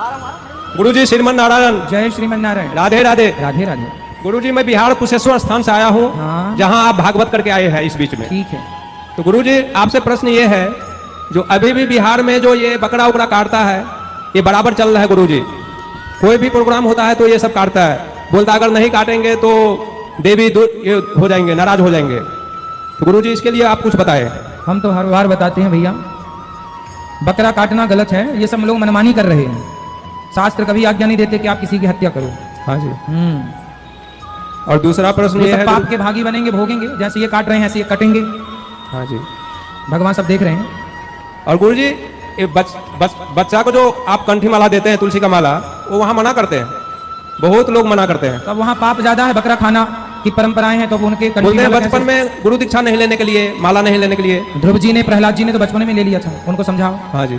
गुरुजी श्रीमन नारायण। जय श्रीमन नारायण। राधे राधे। राधे राधे। गुरुजी मैं बिहार कुशेश्वर स्थान से आया हूँ। हाँ। जहाँ आप भागवत करके आए हैं इस बीच में। ठीक है। तो गुरुजी आपसे प्रश्न ये है, जो अभी भी बिहार में जो ये बकरा उकरा काटता है, ये बराबर चल रहा है गुरुजी। कोई भी प्रोग्राम होता है तो ये सब काटता है, बोलता अगर नहीं काटेंगे तो देवी ये हो जाएंगे, नाराज हो जाएंगे। तो गुरुजी इसके लिए आप कुछ बताएं। हम तो हर बार बताते हैं भैया, बकरा काटना गलत है, ये सब लोग मनमानी कर रहे हैं। शास्त्र कभी आज्ञा नहीं देते कि आप किसी की हत्या करो। हाँ जी। और दूसरा प्रश्न ये है, पाप के भागी बनेंगे, भोगेंगे। जैसे ये काट रहे हैं ऐसे ये कटेंगे। हाँ जी। भगवान सब देख रहे हैं। और गुरुजी ये बच्चा को जो आप कंठी माला देते हैं, तुलसी का माला, वो वहाँ मना करते हैं, बहुत लोग मना करते हैं। तो वहाँ पाप ज्यादा है, बकरा खाना की परंपराएं हैं, तो उनके बोलते हैं बचपन में गुरु दीक्षा नहीं लेने के लिए, माला नहीं लेने के लिए। ध्रुव जी ने, प्रहलाद जी ने तो बचपन में ले लिया था, उनको समझाओ। हाँ जी।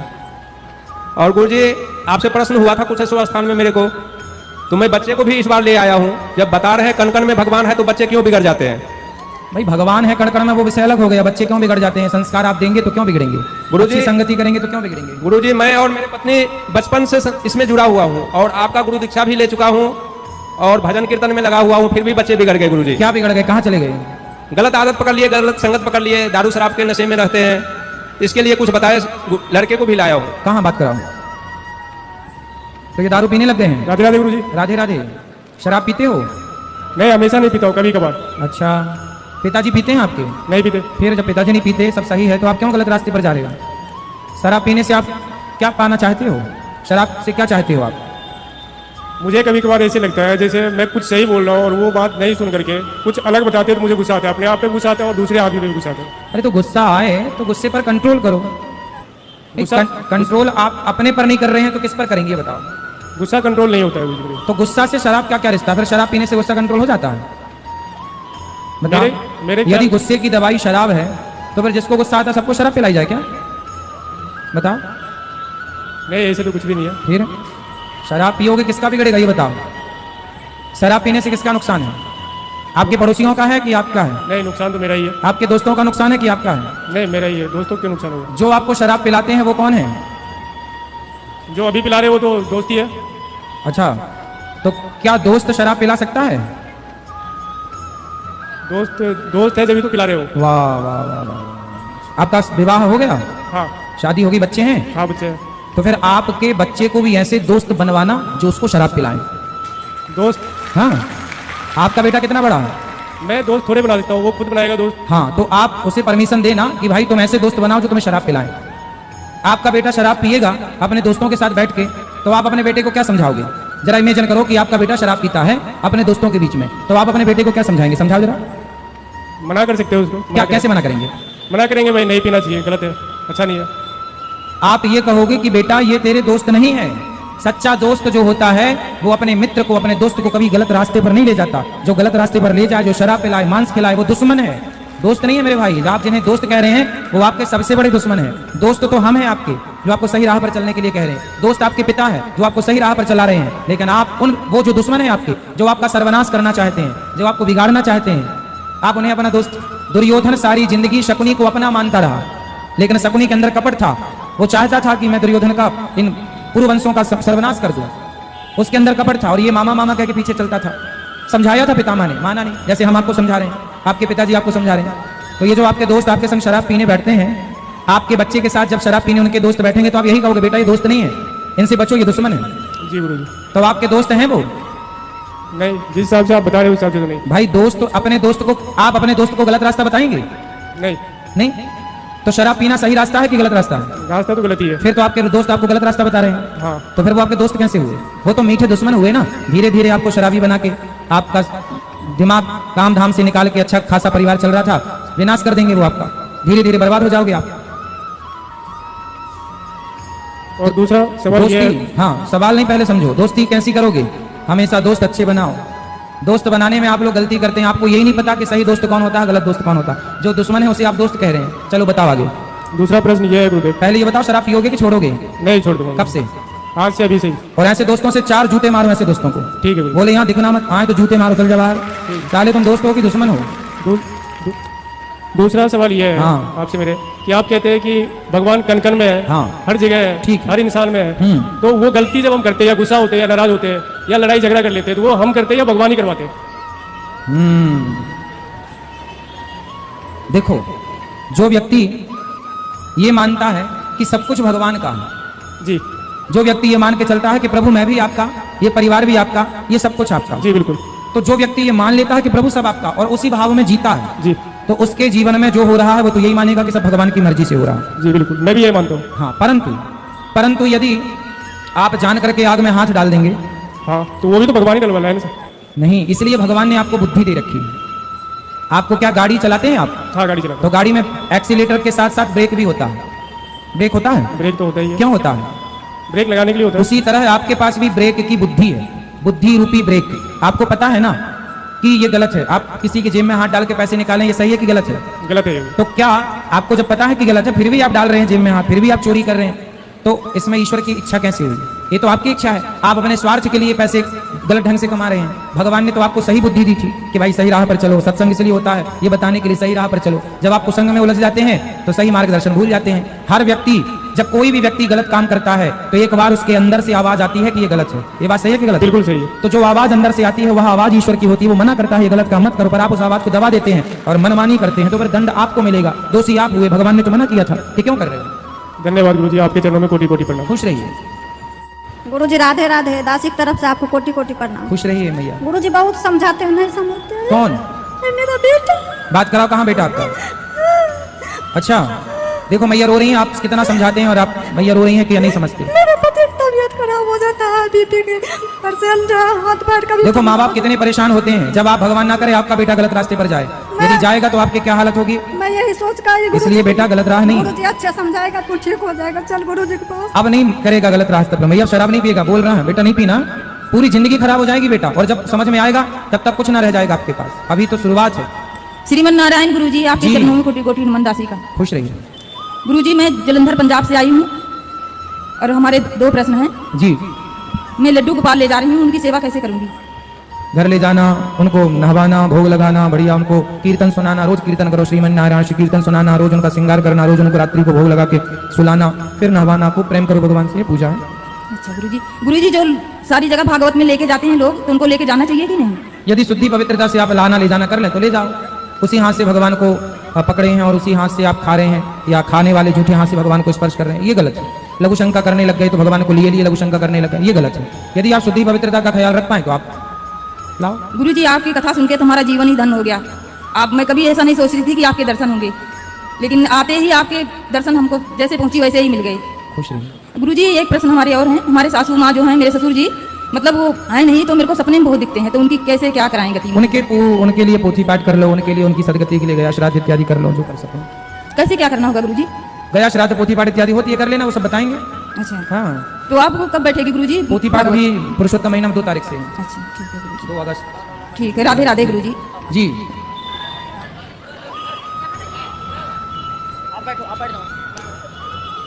और गुरुजी आपसे प्रश्न हुआ था कुशेश्वर स्थान में मेरे को, तो मैं बच्चे को भी इस बार ले आया हूँ। जब बता रहे हैं कण कण में भगवान है, तो बच्चे क्यों बिगड़ जाते हैं? भाई भगवान है कण कण में, वो विषय अलग हो गया। बच्चे क्यों बिगड़ जाते हैं? संस्कार आप देंगे तो क्यों बिगड़ेंगे? गुरुजी संगति करेंगे तो क्यों बिगड़ेंगे? गुरुजी मैं और मेरी पत्नी बचपन से इसमें जुड़ा हुआ हूँ, और आपका गुरु दीक्षा भी ले चुका हूँ, और भजन कीर्तन में लगा हुआ हूँ, फिर भी बच्चे बिगड़ गए गुरुजी। क्या बिगड़ गए? कहाँ चले गए? गलत आदत पकड़ लिए, गलत संगत पकड़ लिए, दारू शराब के नशे में रहते हैं। इसके लिए कुछ बताए। लड़के को भी लाया हूँ। कहाँ बात कराऊँ? तो ये दारू पीने लग गए हैं? राधे राधे गुरुजी। राधे राधे। शराब पीते हो? नहीं, हमेशा नहीं पीता हूँ, कभी कभार। अच्छा, पिताजी पीते हैं आपके? नहीं पीते। फिर जब पिताजी नहीं पीते, सब सही है, तो आप क्यों गलत रास्ते पर जा रहे हो? शराब पीने से आप क्या पाना चाहते हो? शराब से क्या चाहते हो आप? मुझे कभी कभार ऐसे लगता है जैसे मैं कुछ सही बोल रहा हूँ और वो बात नहीं सुन करके कुछ अलग बताते हैं, तो मुझे गुस्सा आता है। अपने आप पे गुस्सा आता है और दूसरे आदमी पे भी गुस्सा आता है। अरे तो गुस्सा आए तो गुस्से पर कंट्रोल करो। कंट्रोल आप अपने पर नहीं कर रहे हैं तो किस पर करेंगे बताओ? गुस्सा कंट्रोल नहीं होता है। तो गुस्सा से शराब क्या क्या रिश्ता? फिर शराब पीने से गुस्सा कंट्रोल हो जाता है? बताओ। यदि गुस्से की दवाई शराब है, तो फिर जिसको गुस्सा आता है सबको शराब पिलाई जाए क्या? बताओ। नहीं, ऐसे तो कुछ भी नहीं है। फिर शराब पियोगे किसका बिगड़ेगा ये बताओ? शराब पीने से किसका नुकसान है? आपके पड़ोसियों का है कि आपका है? नहीं, नुकसान तो मेरा ही है। आपके दोस्तों का नुकसान है कि आपका है? नहीं, मेरा ही है। दोस्तों के नुकसान होगा। जो आपको शराब पिलाते हैं वो कौन है? जो अभी पिला रहे वो तो दोस्त ही है। अच्छा, तो क्या दोस्त शराब पिला सकता है? दोस्त है जब तो पिला रहे हो। वाह वाह वाह वाह। आपका विवाह हो गया? हाँ। शादी होगी, बच्चे हैं? हाँ, बच्चे हैं। तो फिर आपके बच्चे को भी ऐसे दोस्त बनवाना जो उसको शराब पिलाएं। दोस्त? हाँ। आपका बेटा कितना बड़ा है? मैं दोस्त थोड़े बना देता हूँ, वो खुद बनाएगा दोस्त। हाँ, तो आप उसे परमिशन देना कि भाई तुम ऐसे दोस्त बनाओ जो तुम्हें शराब पिलाएं। आपका बेटा शराब पिएगा अपने दोस्तों के साथ बैठ के, तो आप अपने बेटे को क्या समझाओगे? जरा इमेजिन करो कि आपका बेटा शराब पीता है अपने दोस्तों के बीच में, तो आप अपने बेटे को क्या समझाएंगे? समझाओ जरा। मना कर सकते हो उसको। क्या, कैसे मना करेंगे? मना करेंगे भाई नहीं पीना चाहिए, गलत है, अच्छा नहीं है। आप ये कहोगे कि बेटा ये तेरे दोस्त नहीं है। सच्चा दोस्त जो होता है वो अपने मित्र को, अपने दोस्त को कभी गलत रास्ते पर नहीं ले जाता। जो गलत रास्ते पर ले जाए, जो शराब पिलाए, मांस खिलाए, वो दुश्मन है, दोस्त नहीं है मेरे भाई। आप जिन्हें दोस्त कह रहे हैं वो आपके सबसे बड़े दुश्मन है। दोस्त तो हम हैं आपके, जो आपको सही राह पर चलने के लिए कह रहे हैं। दोस्त आपके पिता है जो आपको सही राह पर चला रहे हैं, लेकिन आप वो जो दुश्मन है आपके, जो आपका सर्वनाश करना चाहते हैं, जो आपको बिगाड़ना चाहते हैं, आप उन्हें अपना दोस्त। दुर्योधन सारी जिंदगी शकुनी को अपना मानता रहा, लेकिन शकुनी के अंदर कपट था। वो चाहता था कि मैं दुर्योधन का, इन पुरुवंशों का सर्वनाश कर दूं। उसके अंदर कपट था और ये मामा मामा कह के पीछे चलता था। समझाया था पितामह ने, माना नहीं। जैसे हम आपको समझा रहे हैं, आपके पिताजी आपको समझा रहे हैं। तो ये जो आपके दोस्त आपके संग शराब पीने बैठते हैं, आपके बच्चे के साथ जब शराब पीने उनके दोस्त बैठेंगे तो आप यही कहोगे बेटा ये दोस्त नहीं है, इनसे बचो, ये दुश्मन है। जी गुरुजी। तो आपके दोस्त हैं वो? नहीं, जिस हिसाब से आप बता रहे हो उस हिसाब से तो नहीं। भाई दोस्त तो अपने दोस्त को, आप अपने दोस्त को गलत रास्ता बताएंगे? नहीं। नहीं? तो शराब पीना सही रास्ता है कि गलत रास्ता है? रास्ता तो गलत ही है। फिर तो आपके दोस्त आपको गलत रास्ता बता रहे हैं। हाँ। तो फिर वो आपके दोस्त कैसे हुए? वो तो मीठे दुश्मन हुए ना। धीरे धीरे आपको शराबी बना के, आपका दिमाग काम धाम से निकाल के अच्छा खासा परिवार चल रहा था, विनाश कर देंगे वो आपका। धीरे धीरे बर्बाद हो जाओगे आप। और दूसरा सवाल ये है, हाँ, सवाल नहीं, पहले समझो दोस्ती कैसी करोगे। हमेशा दोस्त अच्छे बनाओ। दोस्त बनाने में आप लोग गलती करते हैं। आपको यही नहीं पता कि सही दोस्त कौन होता है, गलत दोस्त कौन होता है। जो दुश्मन है उसे आप दोस्त कह रहे हैं। चलो बताओ आगे। दूसरा प्रश्न ये है गुरुदेव। पहले ये बताओ, शराब पियोगे कि छोड़ोगे? नहीं छोड़ दूंगा। कब से? आज से, अभी से ही। और ऐसे दोस्तों से 4 जूते मारो, ऐसे दोस्तों को। ठीक है। बोले यहाँ दिखना मत, आए तो जूते मारो, चल जा बाहर। साले तुम दोस्त हो कि दुश्मन हो? दूसरा सवाल ये है हाँ। आपसे मेरे कि आप कहते हैं कि भगवान कण कण में है, हाँ। हर जगह है, ठीक है। हर इंसान में है, तो वो गलती जब हम करते हैं या गुस्सा होते हैं या नाराज होते हैं या लड़ाई झगड़ा कर लेते हैं तो वो हम करते हैं या भगवान ही करवाते हैं? देखो, जो व्यक्ति ये मानता है कि सब कुछ भगवान का है, जी जो व्यक्ति ये मान के चलता है कि प्रभु मैं भी आपका, ये परिवार भी आपका, ये सब कुछ आपका, जी बिल्कुल, तो जो व्यक्ति ये मान लेता है कि प्रभु सब आपका और उसी भाव में जीता है, जी तो उसके जीवन में जो हो रहा है वो तो यही मानेगा कि सब भगवान की मर्जी से हो रहा है। जी बिल्कुल, मैं भी ये मानता हूँ। हाँ, परंतु यदि आप जान करके आग में हाथ डाल देंगे, हाँ, तो वो भी तो भगवान ही डलवाना है ना सर? नहीं, इसलिए भगवान ने आपको बुद्धि दे रखी है। आपको क्या गाड़ी चलाते हैं आप? हाँ, गाड़ी चलाता तो गाड़ी में एक्सीलेटर के साथ साथ ब्रेक भी होता है। ब्रेक होता है? हूँ। ब्रेक तो होता ही है, क्यों होता है? ब्रेक लगाने के लिए होता है। उसी तरह आपके पास भी ब्रेक की बुद्धि है, बुद्धि रूपी ब्रेक। आपको पता है ना कि ये गलत है, आप किसी के जेब में हाथ डाल के पैसे निकालें, ये सही है कि गलत है? गलत है ये। तो क्या आपको जब पता है कि गलत है फिर भी आप डाल रहे हैं जेब में हाथ, फिर भी आप चोरी कर रहे हैं, तो इसमें ईश्वर की इच्छा कैसे हुई? ये तो आपकी इच्छा है, आप अपने स्वार्थ के लिए पैसे गलत ढंग से कमा रहे हैं। भगवान ने तो आपको सही बुद्धि दी थी कि भाई सही राह पर चलो, सत्संग इसलिए होता है ये बताने के लिए, सही राह पर चलो। जब आप कुसंग में उलझ जाते हैं तो सही मार्गदर्शन भूल जाते हैं। हर व्यक्ति, जब कोई भी व्यक्ति गलत काम करता है तो एक बार उसके अंदर से आवाज आती है कि ये गलत है। ये बात सही है कि गलत? बिल्कुल सही है। तो जो आवाज अंदर से आती है वह आवाज ईश्वर की होती है, वो मना करता है ये गलत काम मत करो, पर आप उस आवाज को दबा देते हैं और मनमानी करते हैं, तो फिर दंड आपको मिलेगा। दोषी आप हुए, भगवान ने तो मना किया था, ये क्यों कर रहे हो? धन्यवाद गुरुजी, आपके चरणों में कोटि कोटि प्रणाम। खुश रहिए, गुरुजी राधे राधे, दासी की तरफ से आपको कोटि कोटि प्रणाम। खुश रहिए मैया। गुरुजी बहुत समझाते हैं, नहीं समझते हैं। कौन? ये मेरा बेटा। बात कराओ, कहाँ बेटा आपका? अच्छा, देखो मैया रो रही हैं, आप कितना समझाते हैं और आप मैया रो रही हैं कि या नहीं समझते? मेरे पति की तबीयत खराब हो जाता है, बीपी के परसेंट हाथ पैर का भी। देखो माँ बाप कितने परेशान होते हैं जब आप भगवान ना करे आपका बेटा गलत रास्ते पर जाए। यदि जाएगा तो आपकी क्या हालत होगी? मैं यही सोच कर इसलिए बेटा गलत राह नहीं, गुरुजी अच्छा समझाएगा तो ठीक हो जाएगा। चल गुरुजी के पास। अब नहीं करेगा गलत रास्ते पर। मैया शराब नहीं पिएगा, बोल रहा है बेटा, नहीं पीना, पूरी जिंदगी खराब हो जाएगी बेटा, और जब समझ में आएगा तब तक कुछ ना रह जाएगा आपके पास, अभी तो शुरुआत है। श्रीमन नारायण गुरुजी, आपके जी। चरणों में कोटि कोटि नमन दासी का। खुश रहिए गुरुजी, मैं जलंधर पंजाब से आई हूँ और हमारे 2 प्रश्न हैं। जी। मैं लड्डू गोपाल ले जा रही हूँ, उनकी सेवा कैसे करूंगी? घर ले जाना, उनको नहवाना, भोग लगाना, बढ़िया उनको कीर्तन सुनाना, रोज कीर्तन करो, श्रीमन नारायण श्री कीर्तन सुनाना, रोज उनका श्रृंगार करना, रोज उनको रात्रि को भोग लगा के सुलाना, फिर नहवाना, खूब प्रेम करो भगवान से, पूजा है। अच्छा गुरुजी, गुरुजी जो सारी जगह भागवत में लेके जाते हैं लोग, तो उनको लेके जाना चाहिए कि नहीं? यदि शुद्धि पवित्रता से आप लाना ले जाना कर ले तो ले जाओ। उसी हाथ से भगवान को पकड़े हैं और उसी हाथ से आप खा रहे हैं, या खाने वाले झूठे हाथ से भगवान को स्पर्श कर रहे हैं, ये गलत है। लघु शंका करने लग गए तो भगवान को लिए लघु शंका करने लग गए, ये गलत है। यदि आप शुद्धि पवित्रता का ख्याल रख पाए तो आप लाओ। गुरुजी, आपकी कथा सुन के तो हमारा जीवन ही धन हो गया। आप, मैं कभी ऐसा नहीं सोच रही थी कि आपके दर्शन होंगे, लेकिन आते ही आपके दर्शन हमको जैसे पहुंची वैसे ही मिल गए। खुश रहिए। गुरुजी, एक प्रश्न हमारे और हैं। हमारे सासू माँ जो हैं, मेरे ससुर जी, मतलब वो है नहीं तो मेरे को सपने में बहुत दिखते हैं, तो उनकी कैसे क्या कराएंगे? उनके लिए पोथी पाठ कर लो, उनके लिए उनकी सदगति के लिए गया श्राद्ध इत्यादि कर लो, जो कर सको। कैसे क्या करना होगा गुरुजी? गया श्राद्ध पोथी पाठ इत्यादि होती है, कर लेना, वो सब बताएंगे। अच्छा, हाँ, तो आपको कब बैठेगी गुरुजी पोथी पाठ भी पुरुषोत्तम महीना में 2 तारीख से है, अच्छा ठीक है गुरुजी, 2 अगस्त। ठीक है। राधे राधे गुरुजी। जी।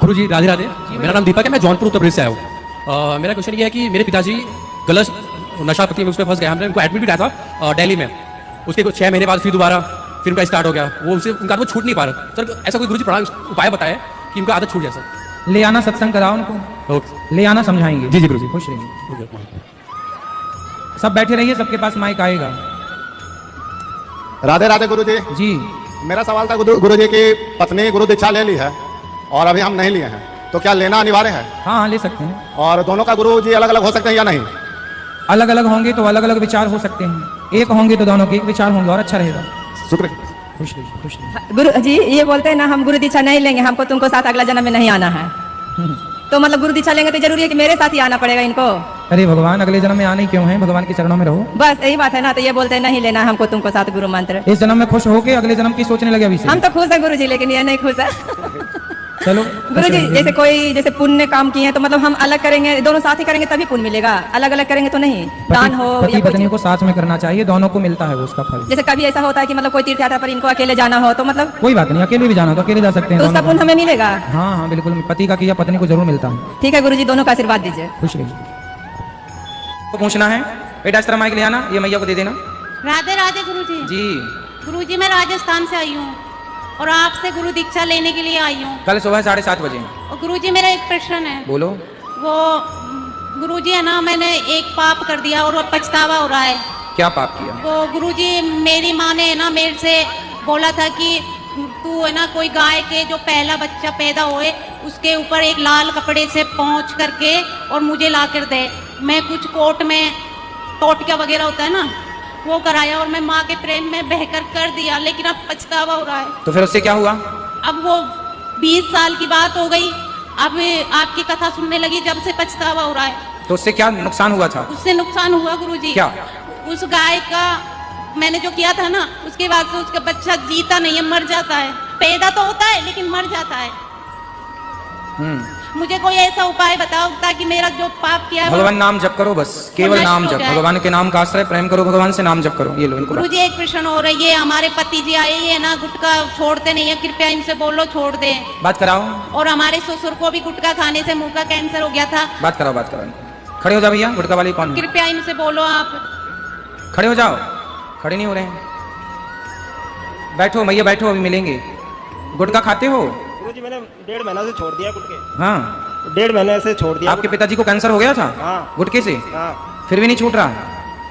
गुरु जी राधे राधे, मेरा नाम दीपक है, मैं जौनपुर उत्तर प्रदेश से आया हूँ। मेरा क्वेश्चन ये है कि मेरे पिताजी गलत नशा पति में उसमें फंस गए, हमने उनको एडमिट भी किया था दिल्ली में। उसके कुछ 6 महीने बाद फिर दोबारा फिर उनका स्टार्ट हो गया, वो उनसे उनका वो छूट नहीं पा रहा। सर ऐसा कोई गुरु जी उपाय बताए कि उनका आदत छूट जाए सर? ले आना, सत्संग कराओ उनको, ओके, ले आना, समझाएंगे। जी जी गुरु जी। खुश रहिए, सब बैठे रहिए, सबके पास माइक आएगा। राधे राधे गुरु जी। जी। मेरा सवाल था गुरु जी की पत्नी गुरु दीक्षा ले ली है और अभी हम नहीं लिए हैं, तो क्या लेना अनिवार्य है? हाँ, ले सकते हैं। और दोनों का गुरु जी अलग अलग हो सकते हैं या नहीं? अलग अलग होंगे तो अलग अलग विचार हो सकते हैं, एक होंगे तो दोनों के एक विचार होंगे और अच्छा रहेगा। शुक्रिया। खुश रहिए, खुश रहिए। गुरु जी ये बोलते हैं ना, हम गुरु दीक्षा नहीं लेंगे, हमको तुमको साथ अगला जन्म में नहीं आना है। तो मतलब गुरु दीक्षा लेंगे तो जरूरी है कि मेरे साथ ही आना पड़ेगा इनको? अरे भगवान अगले जन्म में आने ही क्यों है, भगवान के चरणों में रहो, बस यही बात है ना। तो ये बोलते हैं नहीं लेना हमको तुमको साथ गुरु मंत्र। इस जन्म में खुश होके अगले जन्म की सोचने लगे अभी से। हम तो खुश है गुरु जी, लेकिन ये नहीं खुश है। चलो गुरु जी, जैसे कोई जैसे पुण्य काम किए हैं तो मतलब हम अलग करेंगे, दोनों साथ ही करेंगे तभी पुण्य मिलेगा, अलग अलग करेंगे तो नहीं। दान हो पति या पत्नी कुछ, को साथ में करना चाहिए, दोनों को मिलता है वो उसका फल। जैसे कभी ऐसा होता है कि मतलब कोई तीर्थ यात्रा पर इनको अकेले जाना हो तो मतलब कोई बात नहीं, अकेले भी जाना तो अकेले जा सकते हैं, तो उसका दोनों पुण्य हमें मिलेगा। को। हाँ हाँ बिल्कुल, पति का किया पत्नी को जरूर मिलता है। ठीक है गुरु जी, दोनों का आशीर्वाद दीजिए। खुश रहिए। तो पूछना है बेटा, इस तरह माइक ले आना, ये मैया को दे देना। राधे राधे गुरुजी। जी। गुरुजी मैं राजस्थान से आई हूँ। और आपसे गुरु दीक्षा लेने के लिए आई हूँ। कल सुबह 7:30 बजे। और गुरुजी मेरा एक प्रश्न है। बोलो। वो गुरुजी है ना, मैंने एक पाप कर दिया और वो पछतावा हो रहा है। क्या पाप किया? वो गुरुजी मेरी माँ ने ना मेरे से बोला था कि तू है ना कोई गाय के जो पहला बच्चा पैदा होए उसके ऊपर एक लाल कपड़े से पोंछ करके और मुझे ला कर दे। मैं कुछ कोर्ट में टोटका वगैरह होता है ना वो कराया और मैं माँ के प्रेम में बहकर कर दिया, लेकिन अब पछतावा हो रहा है। तो फिर उससे क्या हुआ? अब वो 20 साल की बात हो गई, अब आपकी कथा सुनने लगी जब से पछतावा हो रहा है। तो उससे क्या नुकसान हुआ था? उससे नुकसान हुआ गुरुजी। क्या? उस गाय का मैंने जो किया था ना उसके बाद से उसका बच्चा जीता नहीं है, मर जाता है। पैदा तो होता है लेकिन मर जाता है। मुझे कोई ऐसा उपाय बताओ ताकि मेरा जो पाप किया है भगवान नाम जप करो, बस केवल नाम जप। भगवान के नाम का आश्रय प्रेम करो, भगवान से नाम जप करो। ये लो इनको। मुझे एक प्रश्न हो रहा है, ये हमारे पति जी आए ये ना गुटखा छोड़ते नहीं है, कृपया इनसे बोलो छोड़ दे। बात कराओ। और हमारे ससुर को भी गुटखा खाने से मुंह का कैंसर हो गया था। बात कराओ, बात कराओ। खड़े हो जाओ भैया। गुटखा वाली कौन है? कृपया इनसे बोलो आप। खड़े हो जाओ। खड़े नहीं हो रहे हैं। बैठो भैया बैठो, अभी मिलेंगे। गुटखा खाते हो? गुरुजी मैंने 1.5 महीना से छोड़ दिया गुटखे। हाँ 1.5 महीने से छोड़ दिया। आपके पिताजी को कैंसर हो गया था? हाँ। गुटखे से? हाँ। फिर भी नहीं छूट रहा है?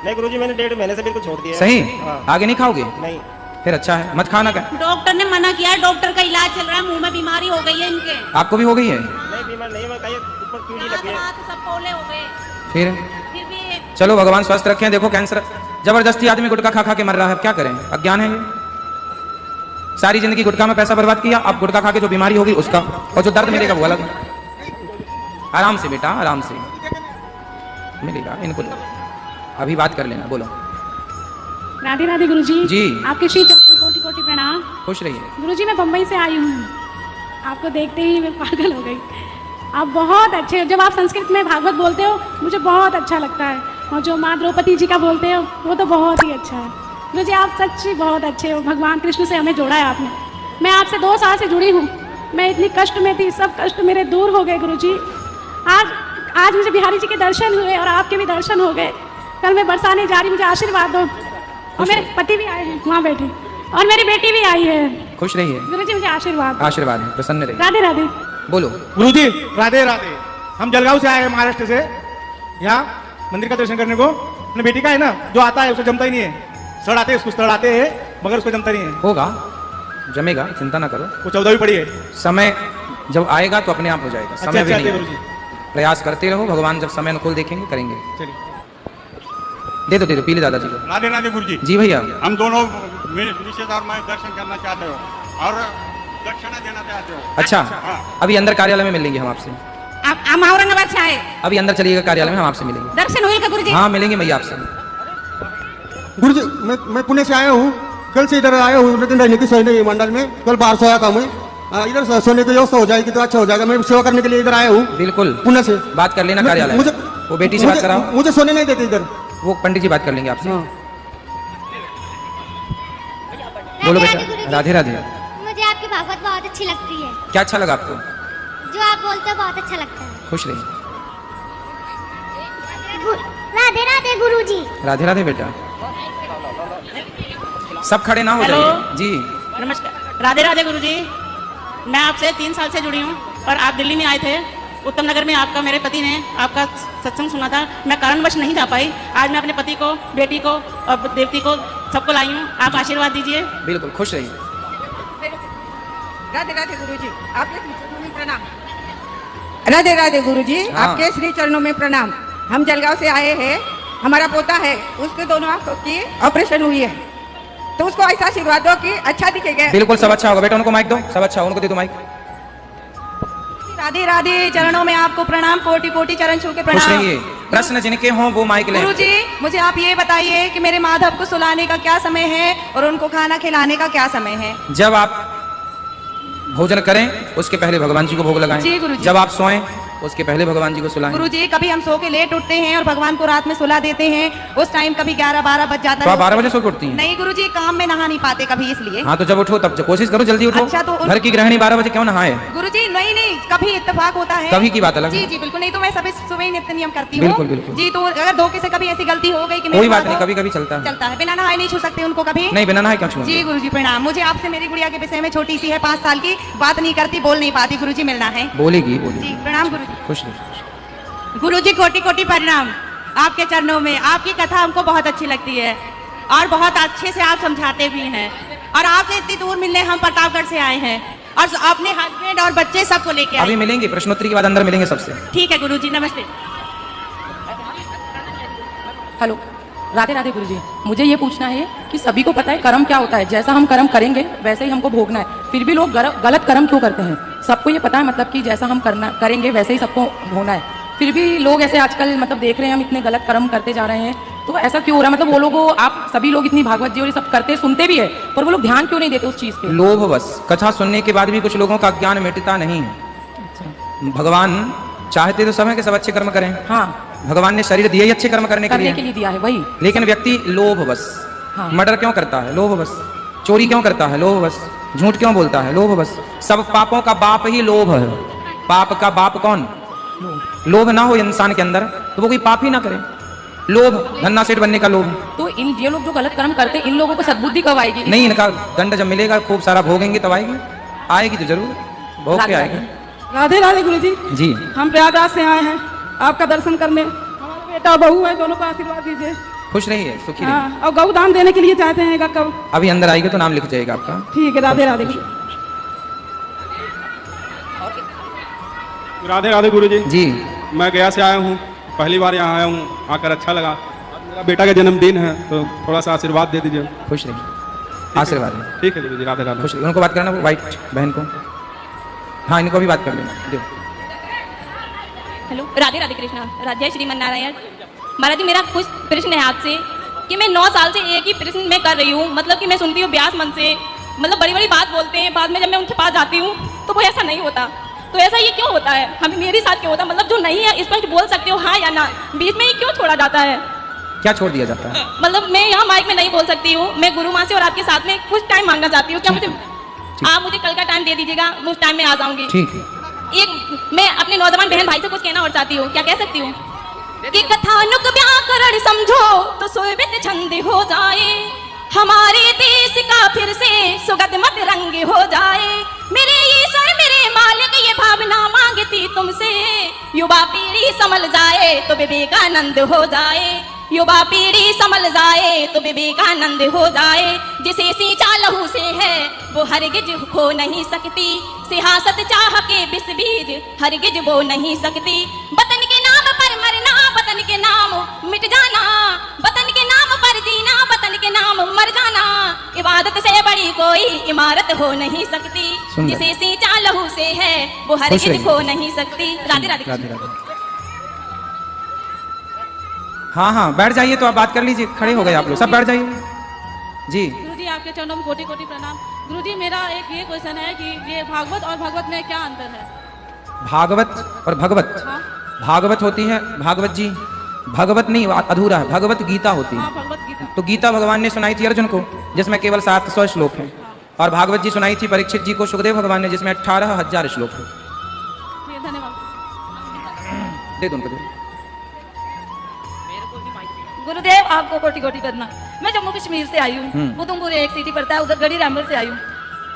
नहीं गुरुजी मैंने 1.5 महीने से बिल्कुल छोड़ दिया। सही? हाँ। आगे नहीं खाओगे? नहीं। फिर अच्छा है, मत खाना। क्या डॉक्टर ने मना किया है, डॉक्टर का इलाज चल रहा है, मुंह में बीमारी हो गई है इनके। आपको भी हो गई है? नहीं बीमार नहीं, मैं कहीं ऊपर कीड़ी लग गई। सब पोले हो गए। फिर भी चलो भगवान स्वस्थ रखें। देखो कैंसर जबरदस्ती आदमी गुटखा खा खा के मर रहा है, क्या करें? अज्ञान है ये। सारी जिंदगी गुटखा में पैसा बर्बाद किया, अब गुटखा खा के जो बीमारी होगी उसका, और जो दर्द मिलेगा वो अलग। आराम से बेटा, आराम से मिलेगा इनको। अभी बात कर लेना। बोलो। राधे राधे गुरुजी। जी। आपके श्री चरण में कोटि कोटि प्रणाम। खुश रहिए। गुरुजी मैं बम्बई से आई हूँ, आपको देखते ही मैं पागल हो गई। आप बहुत अच्छे हो। जब आप संस्कृत में भागवत बोलते हो मुझे बहुत अच्छा लगता है, और जो माँ द्रौपदी जी का बोलते हो वो तो बहुत ही अच्छा है। गुरुजी आप सच्ची बहुत अच्छे हो। भगवान कृष्ण से हमें जोड़ा है आपने। मैं आपसे 2 साल से जुड़ी हूँ। मैं इतनी कष्ट में थी, सब कष्ट मेरे दूर हो गए गुरुजी। आज मुझे बिहारी जी के दर्शन हुए और आपके भी दर्शन हो गए। कल मैं बरसाने जा रही, मुझे आशीर्वाद दो। और मेरे पति भी आए हैं वहाँ बैठे, और मेरी बेटी भी आई है। खुश रहिए गुरुजी, मुझे आशीर्वाद। आशीर्वाद है, प्रसन्न रहिए। राधे राधे। बोलो। गुरुजी राधे राधे। हम जलगांव से आए हैं, महाराष्ट्र से, यहाँ मंदिर का दर्शन करने को। अपने बेटी का है ना, जो आता है उसे जमता ही नहीं है। सड़ आते हैं उसको, सड़ आते हैं मगर उसको जमता नहीं है। होगा, जमेगा, चिंता ना करो। वो 14वीं पड़ी है। समय जब आएगा तो अपने आप हो जाएगा। समय भी नहीं है। प्रयास करते रहो, भगवान जब समय अनुकूल देखेंगे करेंगे। चलिए दे दो पीले दादाजी को। राधे राधे गुरुजी। जी भैया। हम दोनों निषेध और मैं दर्शन करना चाहते हो और दक्षिणा देना चाहते हो। अच्छा हाँ। अभी अंदर कार्यालय में मिलेंगे हम आपसे। हम औरंगाबाद से आए। अभी अंदर चलिएगा कार्यालय में, हम आपसे मिलेंगे। दर्शन हुए गुरुजी? हाँ मिलेंगे भैया आपसे। गुरुजी मैं पुणे से आया हूँ, कल से इधर आया हूँ, लेकिन रहने की सोई नहीं मंडल में। कल बाहर सोया था मैं। इधर सोने की व्यवस्था हो जाएगी तो अच्छा हो जाएगा। मैं सेवा करने के लिए इधर आया हूँ। बिल्कुल पुणे से। बात कर लेना कार्यालय। मुझे वो बेटी से बात कराओ। मुझे सोने नहीं देते इधर। वो पंडित जी बात कर लेंगे आपसे। बोलो बेटा। राधे राधे। मुझे आपकी भागवत बहुत अच्छी लगती है। क्या अच्छा लगा आपको? जो आप बोलते हो बहुत अच्छा लगता है। खुश रहिए। राधे राधे गुरुजी। राधे राधे बेटा। सब खड़े ना हो जाइए। जी नमस्कार। राधे राधे गुरुजी। मैं आपसे 3 साल से जुड़ी हूँ और आप दिल्ली में आए थे। उत्तम नगर में आपका, मेरे पति ने आपका सत्संग सुना था। मैं कारणवश नहीं जा पाई। आज मैं अपने पति को, बेटी को और देवती को सबको लाई हूँ। आप आशीर्वाद दीजिए। बिल्कुल खुश रहिए। राधे राधे गुरुजी, आपके श्री चरणों में प्रणाम। राधे राधे गुरुजी, आपके श्री चरणों में प्रणाम। हम जलगांव से आए हैं। हमारा पोता है, उसके दोनों आंखों की ऑपरेशन हुई है, तो उसको ऐसा आशीर्वाद दो कि अच्छा दिखेगा। बिल्कुल सब अच्छा होगा बेटा। उनको माइक दो। सब अच्छा हो, उनको दे दो माइक। राधे राधे। चरणों में आपको प्रणाम, कोटि कोटि चरण छू के खुश प्रणाम। रहिए। प्रश्न जिनके हों वो माइक लें। गुरुजी मुझे आप ये बताइए कि मेरे माधव को सुलाने का क्या समय है और उनको खाना खिलाने का क्या समय है? जब आप भोजन करें उसके पहले भगवान जी को भोग लगाएं। जी गुरुजी। जब आप सोएं उसके पहले भगवान जी को सुलाएं। गुरुजी कभी हम सो के लेट उठते हैं और भगवान को रात में सुला देते हैं, उस टाइम कभी 11-12 बज जाता तो है। आप 12 बजे सो के उठती हैं? नहीं गुरुजी, काम में नहा नहीं पाते कभी इसलिए। हाँ तो जब उठो तब कोशिश करो जल्दी उठो। अच्छा, तो घर की गृहिणी 12 बजे क्यों नहाए? गुरुजी नहीं, कभी इत्तेफाक होता है। कभी की बात अलग है। जी बिल्कुल, नहीं तो मैं सभी सुबह ही नित्य नियम करती हूँ। बिल्कुल बिल्कुल जी, तो अगर धोखे से कभी ऐसी गलती हो गई कि कोई बात नहीं, कभी कभी चलता है। बिना नहाए नहीं छू सकते उनको कभी? नहीं, बिना नहाए क्यों छूएंगे? जी गुरुजी प्रणाम। मुझे आपसे मेरी गुड़िया के विषय में, छोटी सी है 5 साल की, बात नहीं करती, बोल नहीं पाती, गुरुजी मिलना है। बोलेगी जी प्रणाम गुरुजी। खुश रहो। गुरुजी कोटि कोटि प्रणाम आपके चरणों में। आपकी कथा हमको बहुत अच्छी लगती है और बहुत अच्छे से आप समझाते भी हैं, और आपसे इतनी दूर मिलने हम प्रतापगढ़ से आए हैं और अपने हस्बैंड और बच्चे सबको लेके आए। अभी मिलेंगे, प्रश्नोत्तरी के बाद अंदर मिलेंगे सबसे। ठीक है गुरुजी, नमस्ते। हेलो, राधे राधे गुरुजी। मुझे ये पूछना है कि सभी को पता है कर्म क्या होता है, जैसा हम कर्म करेंगे वैसे ही हमको भोगना है, फिर भी लोग गलत कर्म क्यों करते हैं? सबको ये पता है मतलब कि जैसा हम करेंगे वैसे ही सबको होना है, फिर भी लोग ऐसे आजकल मतलब देख रहे हैं हम इतने गलत कर्म करते जा रहे हैं, तो ऐसा क्यों हो रहा है? मतलब वो लोगों, आप सभी लोग इतनी भागवत जी और ये सब करते सुनते भी है, पर वो लोग ध्यान क्यों नहीं देते उस चीज पे? लोभ बस। कथा सुनने के बाद भी कुछ लोगों का ज्ञान मिटता नहीं है। भगवान चाहते तो समय के सब अच्छे कर्म करें। हाँ, भगवान ने शरीर दिया ही अच्छे कर्म करने के लिए दिया है वही, लेकिन व्यक्ति लोभ बस। हाँ। मर्डर क्यों करता है? लोभ बस। चोरी क्यों करता है? लोभ बस। झूठ क्यों बोलता है? लोभ बस। सब पापों का बाप ही लोभ है। पाप का बाप कौन? लोभ ना हो इंसान के अंदर तो वो कोई पाप ही ना करे। लोभ, धन्ना सेठ बनने का लोभ। तो इन ये लोग जो गलत कर्म करते हैं इन लोगों को सद्बुद्धि कब आएगी? नहीं, इनका दंड जब मिलेगा खूब सारा भोगेंगे तब आएगी। आएगी तो जरूर भोग के आएगी। राधे राधे गुरुजी। जी, हम प्रयागराज से आए हैं आपका दर्शन करने। हमारा बेटा बहू है, दोनों को आशीर्वाद दीजिए। खुश रहिए, सुखी रहिए। हाँ, और गौदान देने के लिए चाहते हैं कब? अभी अंदर आएगी तो नाम लिख जाएगा आपका। ठीक है, राधे राधे। राधे राधे गुरुजी। जी, मैं गया से आया हूँ, पहली बार यहाँ आया हूँ, आकर अच्छा लगा। मेरा बेटा का जन्मदिन है तो थोड़ा सा आशीर्वाद दे दीजिए। खुश रहिए, आशीर्वाद है। ठीक है गुरुजी, राधे राधे। खुश रहिए। उनको बात करना, वो वाइट बहन को। हाँ, इनको भी बात कर लेना। हेलो, राधे राधे कृष्णा, जय श्रीमन नारायण। महाराज जी, मेरा कुछ प्रश्न है आपसे कि मैं 9 साल से एक ही प्रश्न मैं कर रही हूँ। मतलब कि मैं सुनती हूँ व्यास मन से, मतलब बड़ी बड़ी बात बोलते हैं, बाद में जब मैं उनके पास जाती हूँ तो वो ऐसा नहीं होता। तो ऐसा ये क्यों होता है? हमें मेरे साथ क्यों होता है? मतलब जो नहीं है स्पष्ट बोल सकते हो हाँ या ना, बीच में ही क्यों छोड़ा जाता है? क्या छोड़ दिया जाता है? मतलब मैं यहाँ माइक में नहीं बोल सकती हूँ, मैं गुरु माँ से और आपके साथ में कुछ टाइम मांगना चाहती हूँ। क्या मुझे आप मुझे कल का टाइम दे दीजिएगा, मैं उस टाइम में आ जाऊंगी। ठीक है। एक मैं अपने नौजवान बहन भाई से कुछ कहना और चाहती हूँ, क्या कह सकती हूँ? कि कथानुक व्याकरण समझो तो सोवित छंद हो जाए, हमारे देश का फिर से सुगध मत रंग हो जाए। मेरे ईश्वर मेरे मालिक ये भावना मांगती तुमसे, युवा पीढ़ी संभल जाए तो विवेकानंद हो जाए, युवा पीढ़ी संभल जाए तो विवेकानंद हो जाए। जिसे सींचा लहू से है वो हरगिज खो नहीं सकती, सियासत चाह के विष बीज हरगिज वो नहीं सकती। वतन के नाम पर मरना, वतन के नाम मिट जाना, वतन के नाम पर जीना, वतन के नाम मर जाना। इबादत से बड़ी कोई इमारत हो नहीं सकती, जिसे सींचा लहू से है वो हरगिज खो नहीं सकती। राधे राधे। राधे राधे। हाँ हाँ, बैठ जाइए। तो आप बात कर लीजिए, खड़े हो गए आप लोग, सब बैठ जाइए। जी गुरुजी, आपके चरणों में कोटि कोटि प्रणाम। गुरुजी, मेरा एक ये क्वेश्चन है कि ये भागवत और भगवत में क्या अंतर है? भागवत और भगवत। हाँ? भागवत होती है भागवत जी, भगवत नहीं, अधूरा है। भगवत गीता होती है। हाँ, भगवत गीता। तो गीता भगवान ने सुनाई थी अर्जुन को, जिसमें केवल 700 श्लोक हैं, और भागवत जी सुनाई थी परीक्षित जी को सुखदेव भगवान ने, जिसमें 18,000 श्लोक हैं। धन्यवाद। दे दो उनको, दे। गुरुदेव आपको कोटि कोटि करना। मैं जम्मू कश्मीर से आई हूँ, उधमपुर एक सिटी पड़ता है, उधर गढ़ी रामबल से आई हूँ।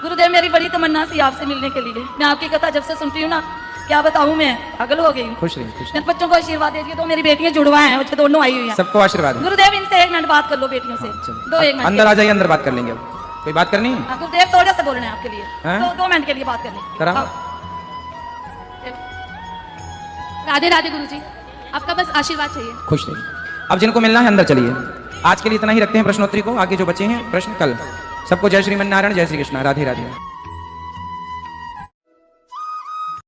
गुरुदेव, मेरी बड़ी तमन्ना थी आपसे मिलने के लिए। मैं आपकी कथा जब से सुनती हूँ ना, क्या बताऊँ, मैं पागल हो गई हूँ। खुश रहिए, खुश मेरे बच्चों को आशीर्वाद दीजिए। तो मेरी बेटियां जुड़वा हैं, वो दोनों आई हुई हैं। सबको आशीर्वाद है। गुरुदेव, इनसे 1 मिनट बात कर लो बेटियों से। दो 1 मिनट अंदर आ जाइए, अंदर बात कर लेंगे। कोई बात करनी है? गुरुदेव, थोड़ा सा बोलना है आपके लिए। हैं? 2 मिनट के लिए बात करनी करा। राधे राधे गुरुजी, आपका बस आशीर्वाद चाहिए। खुश रहिए। अब जिनको मिलना है अंदर चलिए। आज के लिए इतना ही रखते हैं प्रश्नोत्तरी को, आगे जो बचे हैं प्रश्न कल। सबको जय श्रीमन नारायण, जय श्री कृष्ण, राधे राधे।